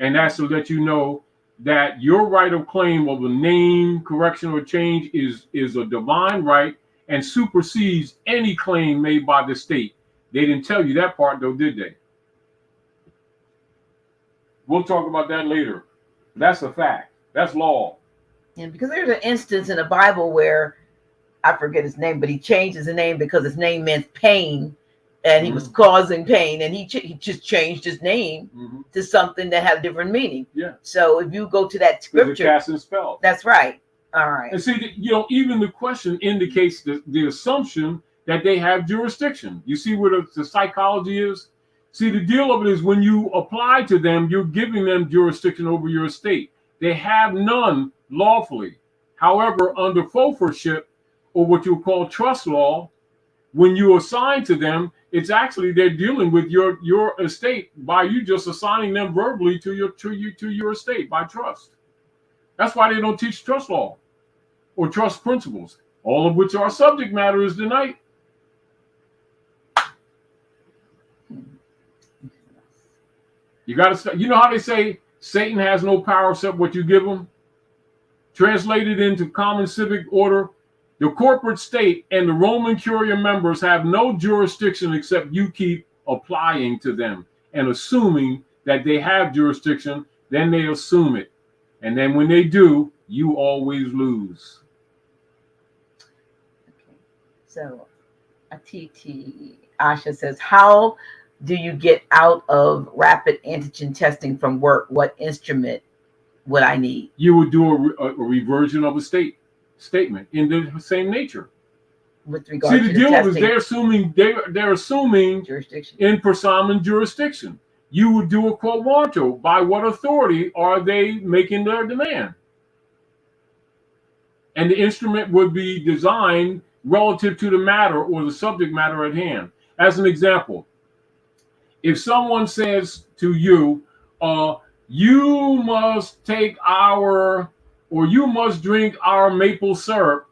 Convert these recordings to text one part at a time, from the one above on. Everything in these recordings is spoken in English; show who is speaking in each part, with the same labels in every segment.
Speaker 1: And that's to let you know that your right of claim of a name, correction, or change is a divine right and supersedes any claim made by the state. They didn't tell you that part, though, did they? We'll talk about that later. That's a fact. That's law.
Speaker 2: And because there's an instance in the Bible where I forget his name, but he changed his name because his name meant pain, and he was causing pain, and he just changed his name to something that had a different meaning.
Speaker 1: Yeah.
Speaker 2: So if you go to that scripture,
Speaker 1: casting spell.
Speaker 2: That's right. All right.
Speaker 1: And see, even the question indicates the assumption that they have jurisdiction. You see where the psychology is? See, the deal of it is when you apply to them, you're giving them jurisdiction over your estate. They have none lawfully. However, under forfeitureship, or what you call trust law, when you assign to them, it's actually they're dealing with your estate by you just assigning them verbally to your estate by trust. That's why they don't teach trust law or trust principles, all of which our subject matter is tonight. You got to, you know how they say Satan has no power except what you give him? Translated into common civic order, the corporate state and the Roman Curia members have no jurisdiction except you keep applying to them and assuming that they have jurisdiction. Then they assume it. And then when they do, you always lose.
Speaker 2: Okay. So, Atiti Asha says, how do you get out of rapid antigen testing from work? What instrument would I need?
Speaker 1: You would do a reversion of a statement in the same nature.
Speaker 2: With regard to
Speaker 1: the deal
Speaker 2: testing,
Speaker 1: is they're assuming
Speaker 2: jurisdiction
Speaker 1: in personam jurisdiction. You would do a quo warranto. By what authority are they making their demand? And the instrument would be designed relative to the matter or the subject matter at hand. As an example, if someone says to you, you must take you must drink our maple syrup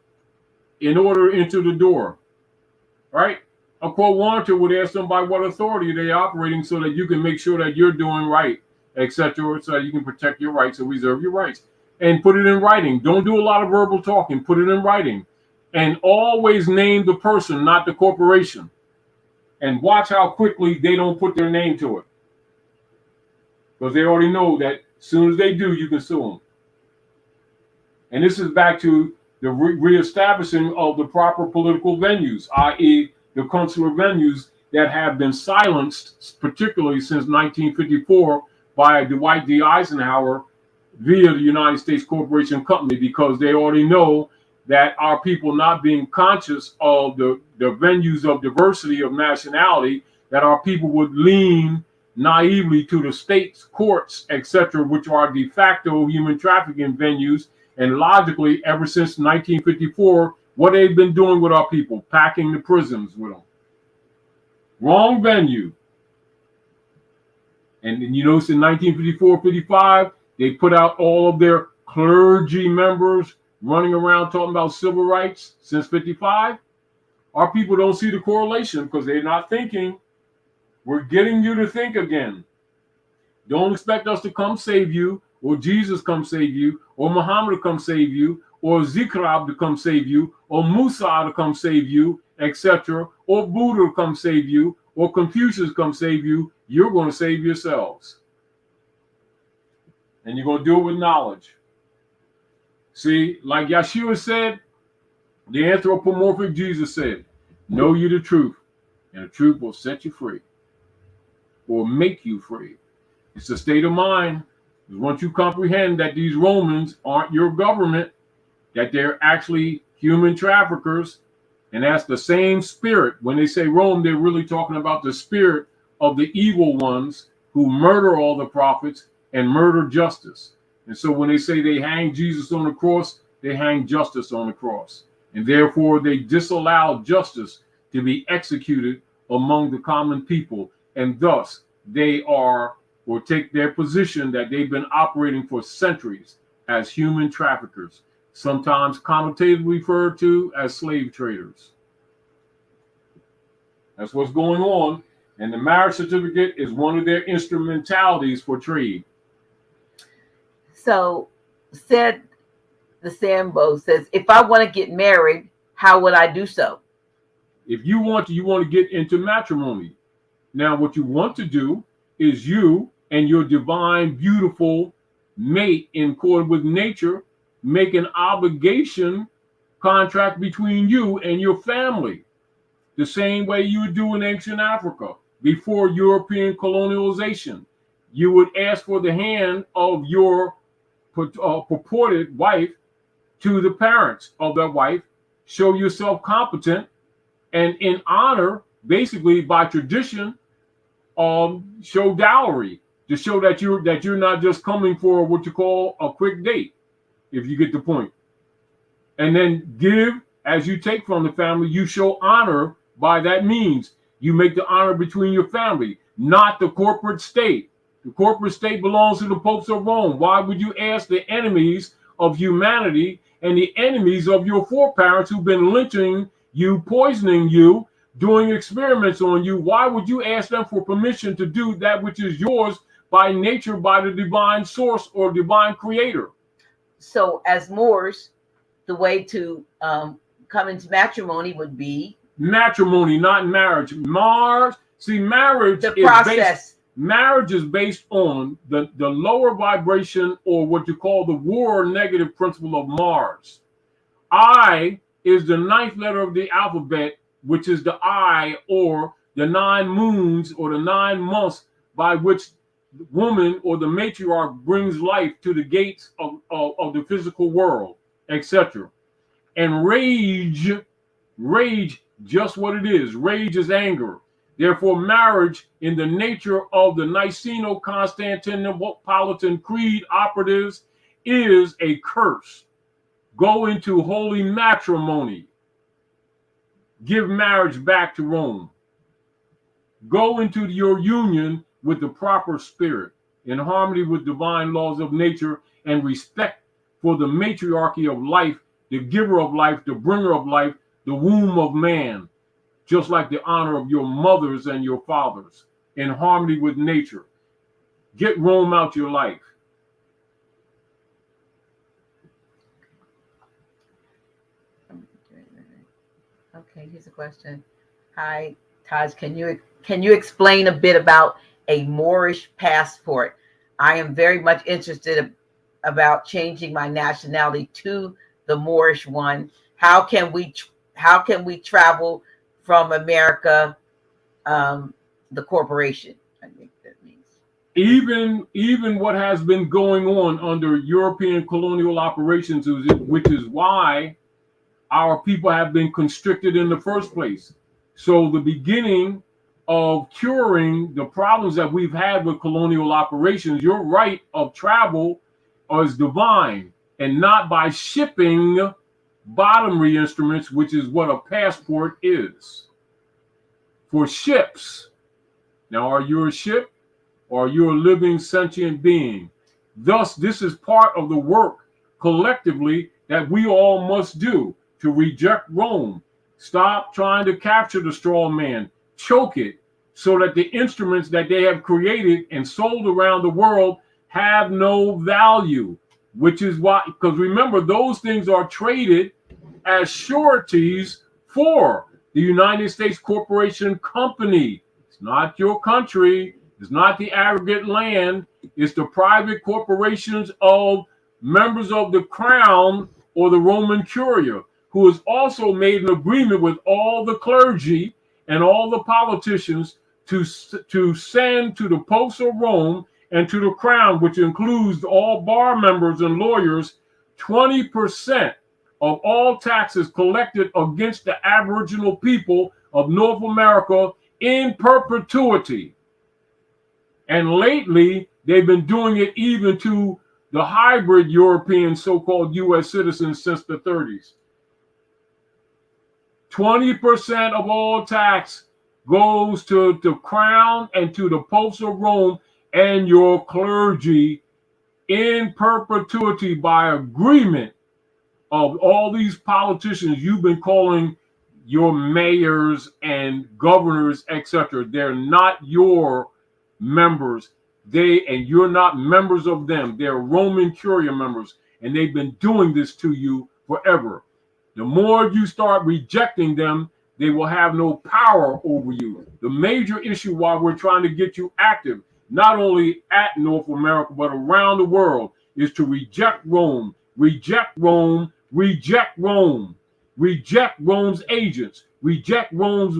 Speaker 1: in order to enter the door, right? A quo warranto would ask them by what authority they're operating so that you can make sure that you're doing right, etc., so that you can protect your rights and reserve your rights. And put it in writing. Don't do a lot of verbal talking. Put it in writing. And always name the person, not the corporation. And watch how quickly they don't put their name to it. Because they already know that as soon as they do, you can sue them. And this is back to the reestablishing of the proper political venues, i.e. the consular venues that have been silenced, particularly since 1954 by Dwight D. Eisenhower via the United States Corporation Company, because they already know that our people not being conscious of the venues of diversity of nationality, that our people would lean naively to the states, courts, etc., which are de facto human trafficking venues. And logically, ever since 1954, what they've been doing with our people, packing the prisons with them. Wrong venue. And you notice in 1954-55, they put out all of their clergy members running around talking about civil rights since 55. Our people don't see the correlation because they're not thinking. We're getting you to think again. Don't expect us to come save you, or Jesus come save you, or Muhammad to come save you, or ZikApe to come save you, or Musa to come save you, etc., or Buddha to come save you, or Confucius come save you. You're going to save yourselves. And you're going to do it with knowledge. See, like Yeshua said, the anthropomorphic Jesus said, know you the truth, and the truth will set you free, or make you free. It's a state of mind. Once you comprehend that these Romans aren't your government, that they're actually human traffickers, and that's the same spirit. When they say Rome, they're really talking about the spirit of the evil ones who murder all the prophets and murder justice. And so when they say they hang Jesus on the cross, they hang justice on the cross. And therefore, they disallow justice to be executed among the common people. And thus, they are, or take their position that they've been operating for centuries as human traffickers, sometimes connotatively referred to as slave traders. That's what's going on. And the marriage certificate is one of their instrumentalities for trade.
Speaker 2: So said the Sambo says, if I want to get married, how would I do so?
Speaker 1: If you want to get into matrimony. Now, what you want to do is you and your divine, beautiful mate, in accord with nature, make an obligation contract between you and your family, the same way you would do in ancient Africa before European colonialization. You would ask for the hand of your purported wife to the parents of that wife, show yourself competent, and in honor, basically by tradition, show dowry to show that you're not just coming for what you call a quick date, if you get the point. And then give as you take from the family, you show honor by that means. You make the honor between your family, not the corporate state. The corporate state belongs to the popes of Rome. Why would you ask the enemies of humanity and the enemies of your foreparents who've been lynching you, poisoning you, doing experiments on you? Why would you ask them for permission to do that which is yours by nature, by the divine source or divine creator?
Speaker 2: So as Moors, the way to come into matrimony would be
Speaker 1: matrimony, not marriage. Marriage
Speaker 2: the process.
Speaker 1: Marriage is based on the lower vibration, or what you call the war negative principle of Mars. I is the 9th letter of the alphabet, which is the I, or the 9 moons or the 9 months by which the woman or the matriarch brings life to the gates of the physical world, etc. And rage, just what it is. Rage is anger. Therefore, marriage in the nature of the Niceno-Constantinopolitan Creed operatives is a curse. Go into holy matrimony. Give marriage back to Rome. Go into your union with the proper spirit, in harmony with divine laws of nature, and respect for the matriarchy of life, the giver of life, the bringer of life, the womb of man, just like the honor of your mothers and your fathers, in harmony with nature. Get Rome out your life.
Speaker 2: Okay, here's a question. Hi, Taj, can you explain a bit about a Moorish passport? I am very much interested about changing my nationality to the Moorish one. How can we travel from America, the corporation? I think that means
Speaker 1: even what has been going on under European colonial operations, which is why our people have been constricted in the first place. So the beginning of curing the problems that we've had with colonial operations, your right of travel is divine, and not by shipping bottomry instruments, which is what a passport is. For ships. Now, are you a ship, or are you a living sentient being? Thus, this is part of the work collectively that we all must do to reject Rome. Stop trying to capture the straw man. Choke it so that the instruments that they have created and sold around the world have no value, which is why, because remember, those things are traded as sureties for the United States Corporation Company. It's not your country. It's not the aggregate land. It's the private corporations of members of the crown or the Roman Curia, who has also made an agreement with all the clergy and all the politicians to send to the popes of Rome and to the crown, which includes all bar members and lawyers, 20% of all taxes collected against the Aboriginal people of North America in perpetuity. And lately, they've been doing it even to the hybrid European so-called U.S. citizens since the 30s. 20% of all tax goes to the crown and to the popes of Rome and your clergy in perpetuity by agreement of all these politicians you've been calling your mayors and governors, etc. They're not your members. and you're not members of them. They're Roman Curia members, and they've been doing this to you forever. The more you start rejecting them, they will have no power over you. The major issue why we're trying to get you active, not only at North America, but around the world, is to reject Rome, reject Rome, reject Rome, reject Rome's agents, reject Rome's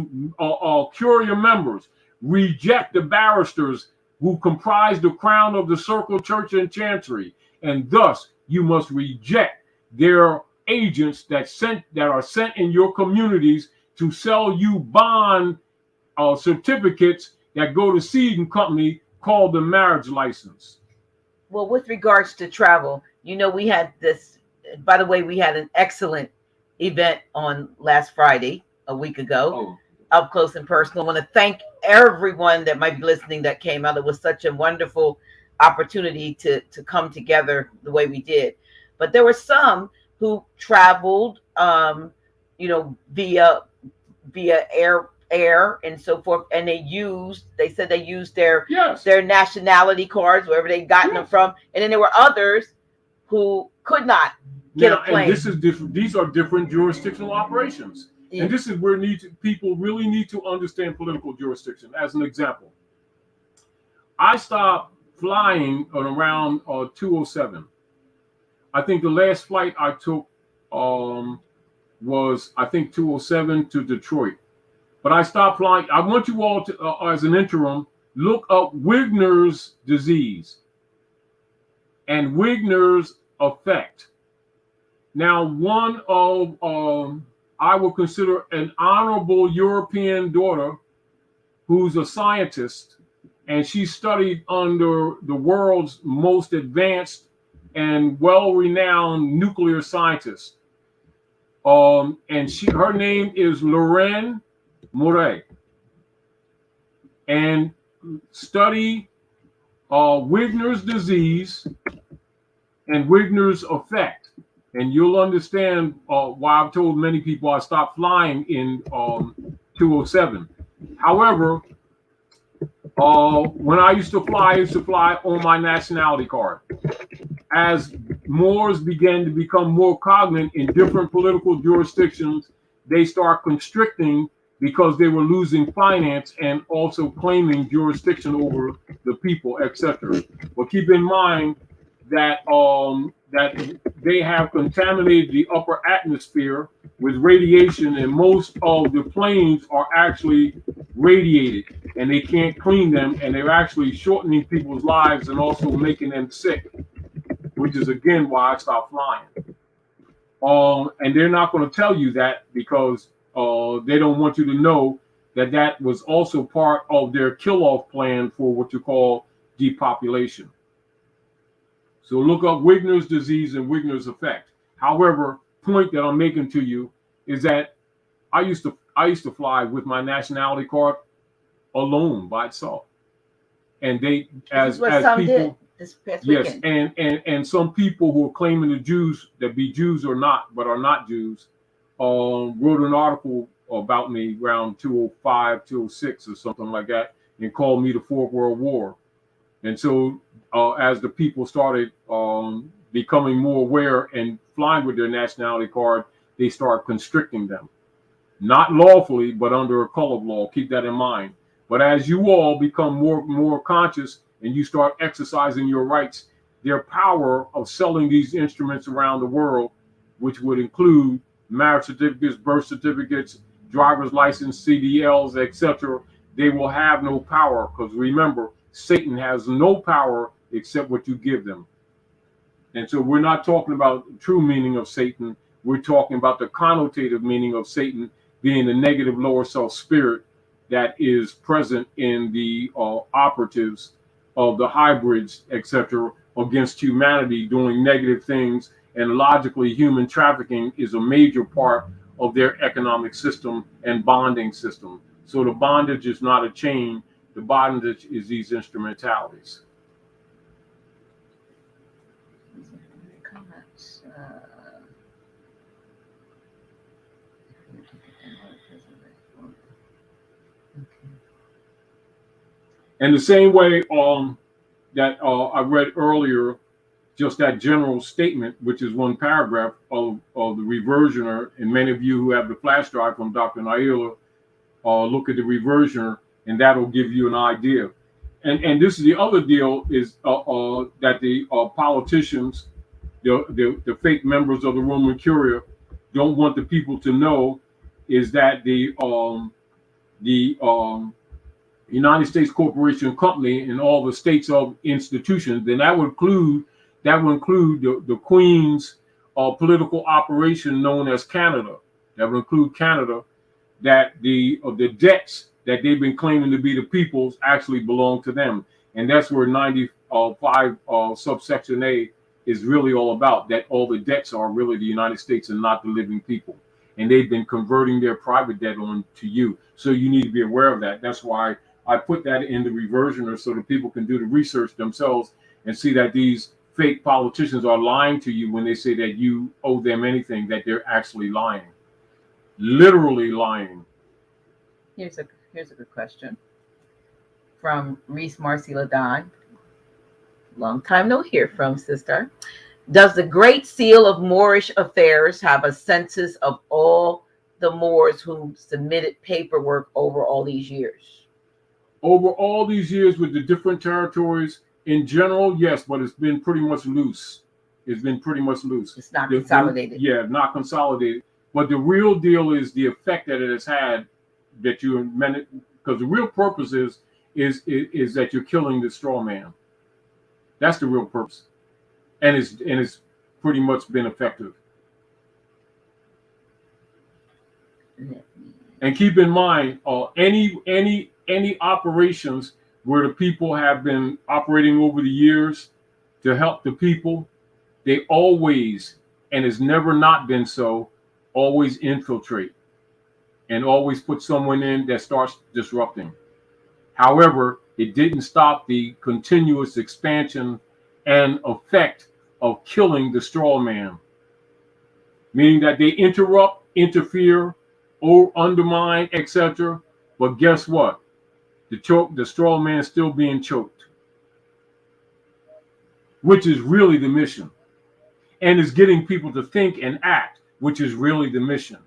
Speaker 1: Curia members, reject the barristers who comprise the crown of the circle, church, and chancery. And thus, you must reject their agents that are sent in your communities to sell you bond certificates that go to seed and company called the marriage license.
Speaker 2: Well, with regards to travel, we had this, by the way, we had an excellent event on last Friday, a week ago, up close and personal. I want to thank everyone that might be listening that came out. It was such a wonderful opportunity to come together the way we did. But there were some who traveled, via air and so forth, and they said they used their nationality cards wherever they gotten them from, and then there were others who could not get a plane.
Speaker 1: And this is different. These are different jurisdictional operations, and this is where people really need to understand political jurisdiction. As an example, I stopped flying at around 2:07. I think the last flight I took was 2:07 to Detroit. But I stopped flying. I want you all to, as an interim, look up Wigner's disease and Wigner's effect. Now, one of I will consider an honorable European daughter who's a scientist, and she studied under the world's most advanced and well-renowned nuclear scientist. And her name is Lorraine Murray, and study Wigner's disease and Wigner's effect, and you'll understand why I've told many people I stopped flying in 2:07. However, when I used to fly on my nationality card. As Moors began to become more cognate in different political jurisdictions, they start constricting because they were losing finance and also claiming jurisdiction over the people, etc. But keep in mind that that they have contaminated the upper atmosphere with radiation, and most of the planes are actually radiated, and they can't clean them, and they're actually shortening people's lives and also making them sick, which is again why I stopped flying. And they're not going to tell you that because they don't want you to know that that was also part of their kill-off plan for what you call depopulation. So look up Wigner's disease and Wigner's effect. However, point that I'm making to you is that I used to fly with my nationality card alone by itself, and they as people. Yes, and some people who are claiming the Jews that be Jews or not, but are not Jews, wrote an article about me around 205, 206 or something like that, and called me the Fourth World War. And so as the people started becoming more aware and flying with their nationality card, they start constricting them. Not lawfully, but under a color of law. Keep that in mind. But as you all become more conscious and you start exercising your rights, their power of selling these instruments around the world, which would include marriage certificates, birth certificates, driver's license, CDLs, etc., they will have no power, because remember, Satan has no power except what you give them. And so we're not talking about the true meaning of Satan. We're talking about the connotative meaning of Satan being the negative lower self spirit that is present in the operatives of the hybrids, etc., against humanity doing negative things. And logically, human trafficking is a major part of their economic system and bonding system. So the bondage is not a chain. The bondage is these instrumentalities. And the same way, that I read earlier, just that general statement, which is one paragraph of the reversioner, and many of you who have the flash drive from Dr. Naila, look at the reversioner, and that'll give you an idea. And this is the other deal, is that the politicians, the fake members of the Roman Curia, don't want the people to know, is that the United States Corporation Company and all the states of institutions, then that would include the Queen's political operation known as Canada. That would include Canada, that the debts that they've been claiming to be the people's actually belong to them. And that's where 95 subsection A is really all about, that all the debts are really the United States and not the living people. And they've been converting their private debt on to you. So you need to be aware of that. That's why I put that in the reversioner, so that people can do the research themselves and see that these fake politicians are lying to you when they say that you owe them anything, that they're actually lying. Literally lying.
Speaker 2: Here's a good question from Reese Marcy Ladon. Long time no hear from, sister. Does the Great Seal of Moorish Affairs have a census of all the Moors who submitted paperwork over all these years?
Speaker 1: Over all these years with the different territories, in general, yes, but it's been pretty much loose. It's been pretty much loose.
Speaker 2: It's not consolidated.
Speaker 1: Yeah, not consolidated. But the real deal is the effect that it has had, that you meant, because the real purpose is that you're killing the straw man. That's the real purpose, and it's pretty much been effective. And keep in mind, any operations where the people have been operating over the years to help the people, they always, and it's never not been so, always infiltrate and always put someone in that starts disrupting. However, it didn't stop the continuous expansion and effect of killing the straw man, meaning that they interrupt, interfere, or undermine, etc. But guess what? The straw man is still being choked, which is really the mission, and is getting people to think and act, which is really the mission.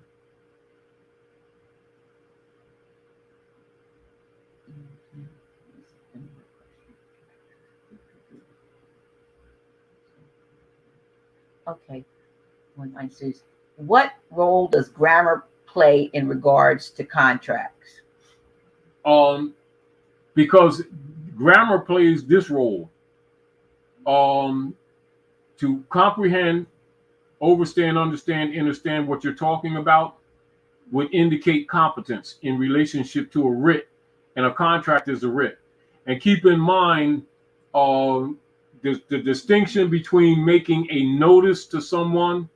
Speaker 2: Okay. What role does grammar play in regards to contracts?
Speaker 1: Because grammar plays this role, to comprehend, understand what you're talking about would indicate competence in relationship to a writ, and a contract is a writ. And keep in mind, the distinction between making a notice to someone,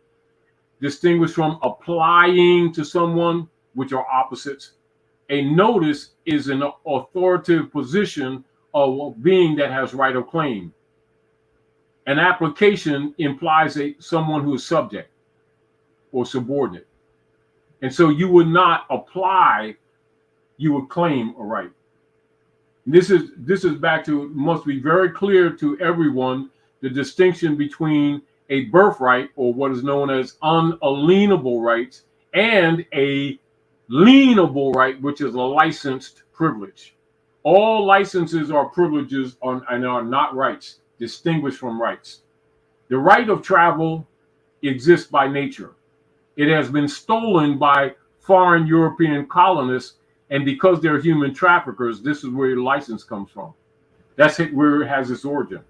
Speaker 1: distinguished from applying to someone, which are opposites. A notice is an authoritative position of a being that has right of claim. An application implies someone who is subject or subordinate. And so you would not apply, you would claim a right. This is back to, must be very clear to everyone, the distinction between a birthright, or what is known as unalienable rights, and a lienable right, which is a licensed privilege. All licenses are privileges and are not rights, distinguished from rights. The right of travel exists by nature. It has been stolen by foreign European colonists, and because they're human traffickers, this is where your license comes from. That's where it has its origin.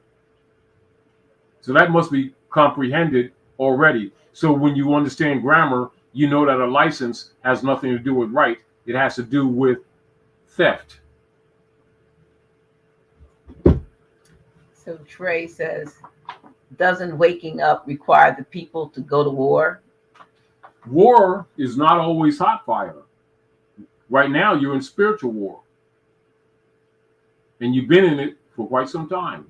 Speaker 1: So that must be comprehended already. So when you understand grammar, you know that a license has nothing to do with right. It has to do with theft.
Speaker 2: So Trey says, doesn't waking up require the people to go to war?
Speaker 1: War is not always hot fire. Right now, you're in spiritual war. And you've been in it for quite some time.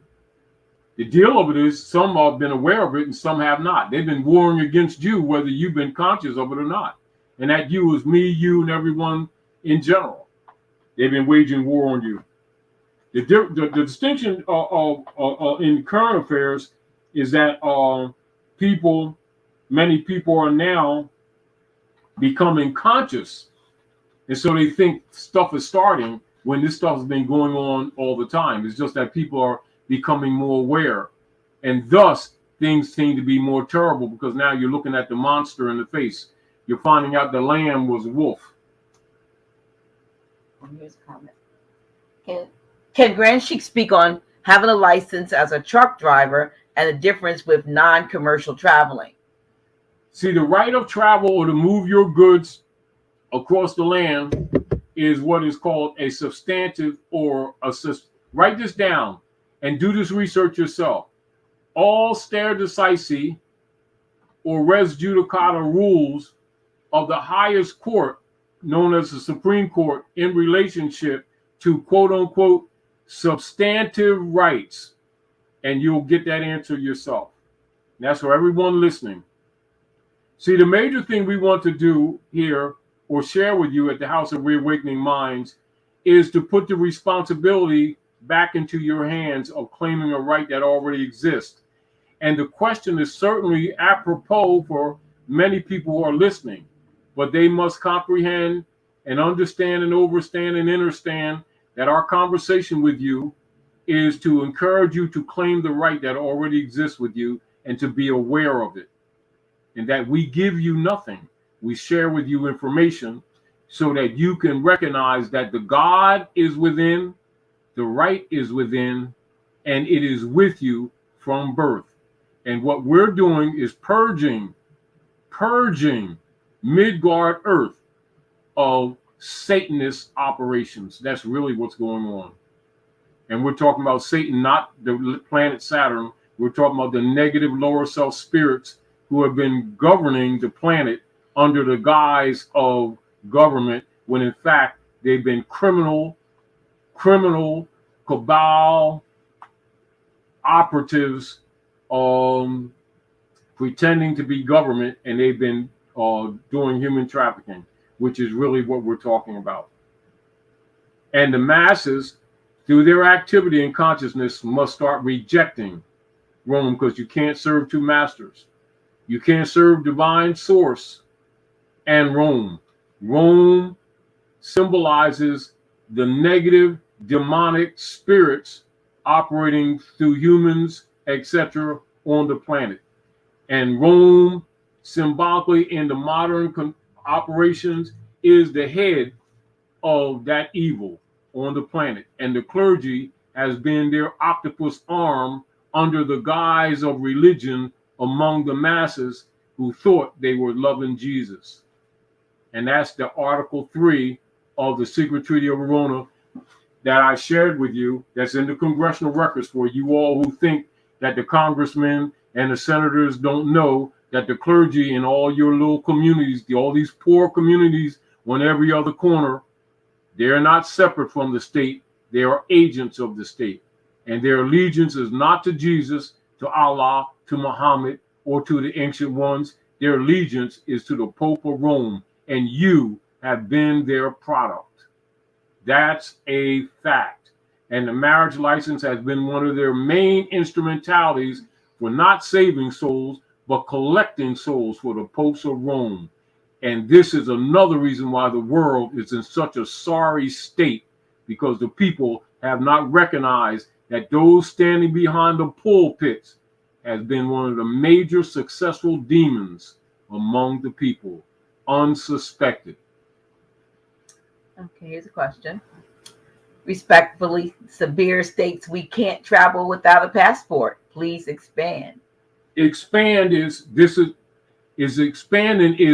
Speaker 1: The deal of it is some have been aware of it and some have not. They've been warring against you, whether you've been conscious of it or not. And that you is me, you, and everyone in general. They've been waging war on you. The distinction in current affairs is that many people are now becoming conscious, and so they think stuff is starting when this stuff has been going on all the time. It's just that people are becoming more aware, and thus things seem to be more terrible because now you're looking at the monster in the face. You're finding out the lamb was a wolf.
Speaker 2: Here's a comment. Can Grand Sheik speak on having a license as a truck driver and the difference with non-commercial traveling?
Speaker 1: See, the right of travel or to move your goods across the land is what is called a substantive or write this down and do this research yourself. All stare decisis or res judicata rules of the highest court, known as the Supreme Court, in relationship to quote unquote substantive rights. And you'll get that answer yourself. And that's for everyone listening. See, the major thing we want to do here or share with you at the House of Reawakening Minds is to put the responsibility back into your hands of claiming a right that already exists. And the question is certainly apropos for many people who are listening, but they must comprehend and understand and overstand and understand that our conversation with you is to encourage you to claim the right that already exists with you and to be aware of it. And that we give you nothing. We share with you information so that you can recognize that the God is within, the right is within, and it is with you from birth. And what we're doing is purging Midgard Earth of Satanist operations. That's really what's going on. And we're talking about Satan, not the planet Saturn. We're talking about the negative lower self spirits who have been governing the planet under the guise of government, when in fact they've been criminal cabal operatives pretending to be government, and they've been doing human trafficking, which is really what we're talking about. And the masses, through their activity and consciousness, must start rejecting Rome, because you can't serve two masters. You can't serve divine source and Rome. Rome symbolizes the negative demonic spirits operating through humans, etc., on the planet. And Rome, symbolically in the modern operations, is the head of that evil on the planet. And the clergy has been their octopus arm under the guise of religion among the masses who thought they were loving Jesus. And that's the Article 3 of the Secret Treaty of Verona that I shared with you, that's in the congressional records for you all who think that the congressmen and the senators don't know that the clergy in all your little communities, all these poor communities on every other corner, they're not separate from the state. They are agents of the state. And their allegiance is not to Jesus, to Allah, to Muhammad, or to the ancient ones. Their allegiance is to the Pope of Rome, and you have been their product. That's a fact. And the marriage license has been one of their main instrumentalities for not saving souls, but collecting souls for the popes of Rome. And this is another reason why the world is in such a sorry state, because the people have not recognized that those standing behind the pulpits has been one of the major successful demons among the people, unsuspected.
Speaker 2: Okay, here's a question. Respectfully, Sabir states we can't travel without a passport. Please expand.
Speaker 1: Expanding is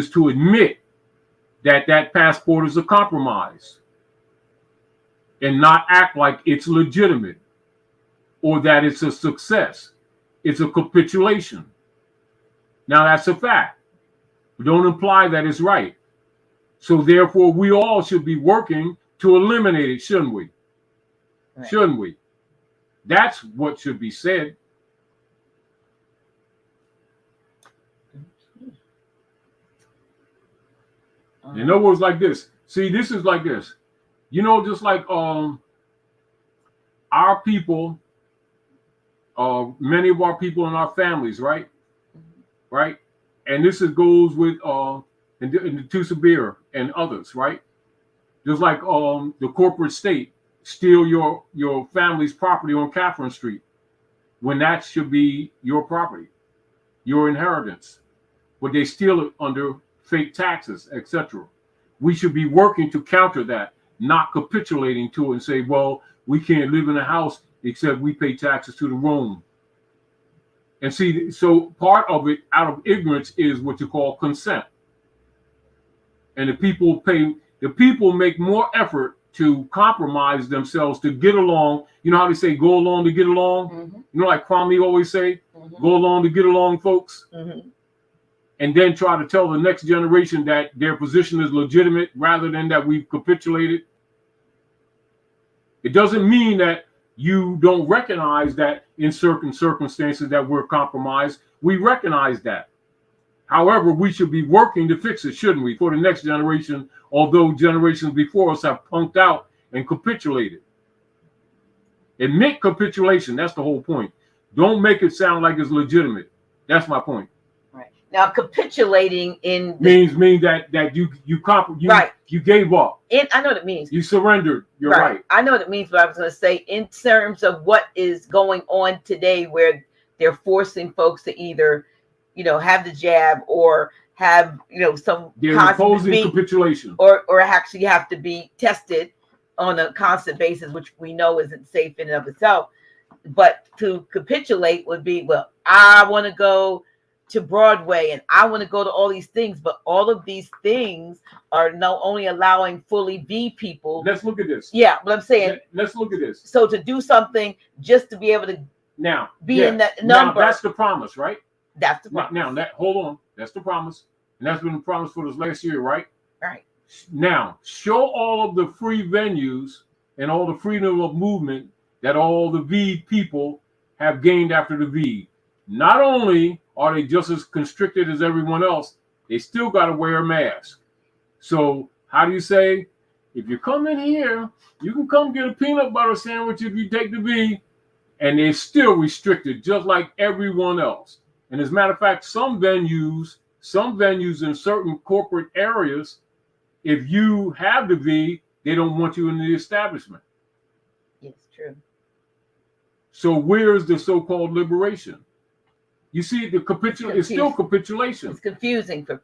Speaker 1: to admit that that passport is a compromise and not act like it's legitimate or that it's a success. It's a capitulation. Now that's a fact. Don't imply that it's right. So therefore, we all should be working to eliminate it, shouldn't we?
Speaker 2: Right.
Speaker 1: Shouldn't we? That's what should be said. In other words, like this. See, this is like this. You know, just like I our people, many of our people in our families, right? Right? And this goes with and the Tusabir and others, right? Just like the corporate state steal your family's property on Catherine Street when that should be your property, your inheritance, but they steal it under fake taxes, etc. We should be working to counter that, not capitulating to it and say, well, we can't live in a house except we pay taxes to the Rome. And see, so part of it out of ignorance is what you call consent. And the people make more effort to compromise themselves to get along. You know how they say, go along to get along?
Speaker 2: Mm-hmm.
Speaker 1: You know, like Kwame always say, go along to get along, folks.
Speaker 2: Mm-hmm.
Speaker 1: And then try to tell the next generation that their position is legitimate rather than that we've capitulated. It doesn't mean that you don't recognize that in certain circumstances that we're compromised. We recognize that. However, we should be working to fix it, shouldn't we, for the next generation, although generations before us have punked out and capitulated. Admit capitulation. That's the whole point. Don't make it sound like it's legitimate. That's my point.
Speaker 2: Right. Now, capitulating
Speaker 1: means that you
Speaker 2: right.
Speaker 1: You gave up.
Speaker 2: I know what it means.
Speaker 1: You surrendered. You're right.
Speaker 2: I know what it means, but I was going to say in terms of what is going on today, where they're forcing folks to either, have the jab or have, some
Speaker 1: they're opposing capitulation,
Speaker 2: or actually have to be tested on a constant basis, which we know isn't safe in and of itself. But to capitulate would be, well, I want to go to Broadway and I want to go to all these things, but all of these things are not only allowing fully V people.
Speaker 1: Let's look at this.
Speaker 2: Yeah, but I'm saying,
Speaker 1: let's look at this.
Speaker 2: So to do something just to be able to be in that number.
Speaker 1: Now, that's the promise, right?
Speaker 2: That's the promise.
Speaker 1: Now hold on. That's the promise. And that's been the promise for this last year, right?
Speaker 2: Right.
Speaker 1: Now, show all of the free venues and all the freedom of movement that all the V people have gained after the V. Not only are they just as constricted as everyone else, they still got to wear a mask. So how do you say, if you come in here, you can come get a peanut butter sandwich if you take the V, and they're still restricted just like everyone else. And as a matter of fact, some venues in certain corporate areas, if you have the V, they don't want you in the establishment.
Speaker 2: Yes, true.
Speaker 1: So where's the so-called liberation? You see, it's still capitulation.
Speaker 2: It's confusing, to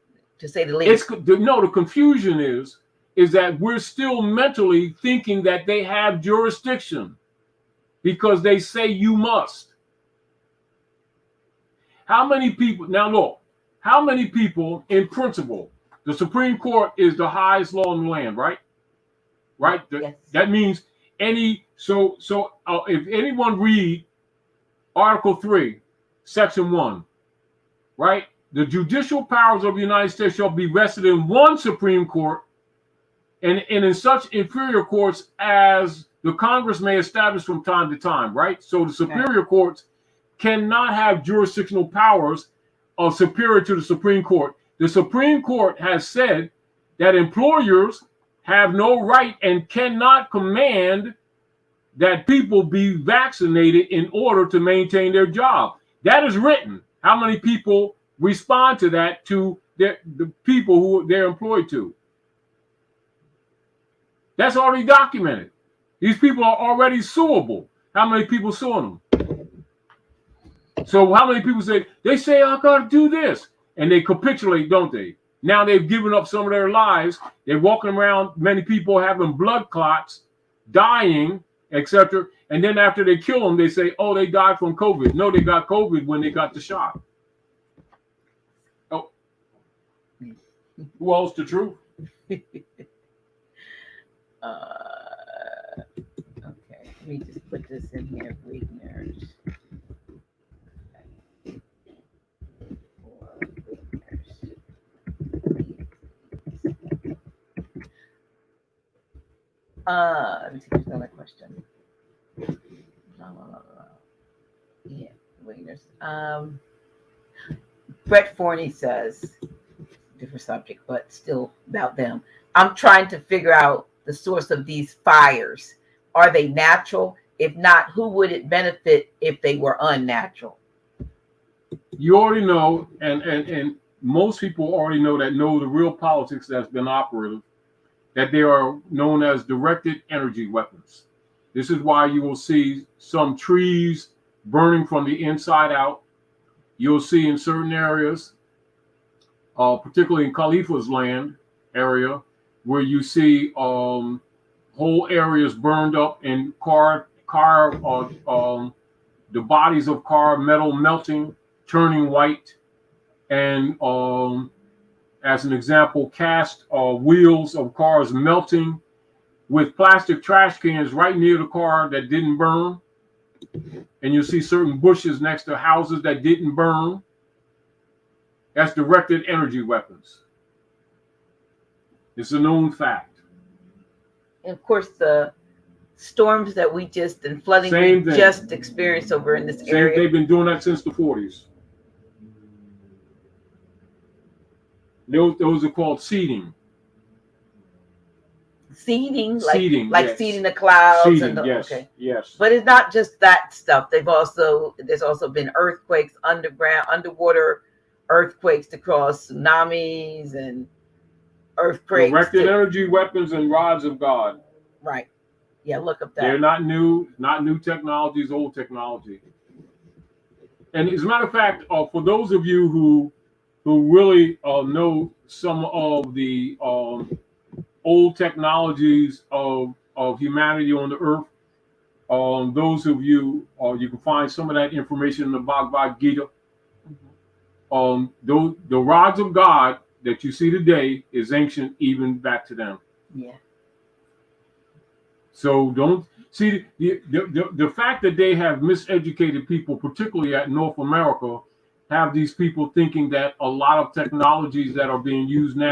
Speaker 2: say the least.
Speaker 1: The confusion is that we're still mentally thinking that they have jurisdiction because they say you must. How many people, now look, how many people in principle, the Supreme Court is the highest law in the land, right? Right?
Speaker 2: Yes.
Speaker 1: That means if anyone read Article 3, Section 1, right? The judicial powers of the United States shall be vested in one Supreme Court and in such inferior courts as the Congress may establish from time to time, right? So the superior courts cannot have jurisdictional powers superior to the Supreme Court. The Supreme Court has said that employers have no right and cannot command that people be vaccinated in order to maintain their job. That is written. How many people respond to that, to the people who they're employed to? That's already documented. These people are already suable. How many people suing them? So how many people say, I gotta do this, and they capitulate, don't they? Now they've given up some of their lives. They're walking around, many people having blood clots, dying, etc. And then after they kill them, they say, oh, they died from COVID. No, they got COVID when they got the shot. Oh, who else the truth?
Speaker 2: Okay, let me just put this in here. Weakness. Let me see if there's another question. Yeah, winners. Brett Forney says, different subject, but still about them. I'm trying to figure out the source of these fires. Are they natural? If not, who would it benefit if they were unnatural?
Speaker 1: You already know, and most people already know the real politics that's been operative, that they are known as directed energy weapons. This is why you will see some trees burning from the inside out. You'll see in certain areas, particularly in Khalifa's land area, where you see whole areas burned up and the bodies of car metal melting, turning white, and as an example, cast wheels of cars melting with plastic trash cans right near the car that didn't burn. And you'll see certain bushes next to houses that didn't burn. That's directed energy weapons. It's a known fact.
Speaker 2: And of course, the storms that we just and flooding
Speaker 1: Same
Speaker 2: we
Speaker 1: thing.
Speaker 2: just experienced over in this area.
Speaker 1: They've been doing that since the 40s. Those are called seeding.
Speaker 2: Seeding, like
Speaker 1: yes.
Speaker 2: seeding the clouds.
Speaker 1: Seeding,
Speaker 2: and
Speaker 1: yes,
Speaker 2: okay.
Speaker 1: yes.
Speaker 2: But it's not just that stuff. There's also been earthquakes, underwater earthquakes to cause tsunamis and earthquakes.
Speaker 1: Directed energy weapons and rods of God.
Speaker 2: Right. Yeah, look up that.
Speaker 1: They're not new technologies, old technology. And as a matter of fact, for those of you who really know some of the old technologies of humanity on the earth, those of you, you can find some of that information in the Bhagavad Gita. The rods of God that you see today is ancient even back to them.
Speaker 2: Yeah.
Speaker 1: So don't see the fact that they have miseducated people, particularly at North America, have these people thinking that a lot of technologies that are being used now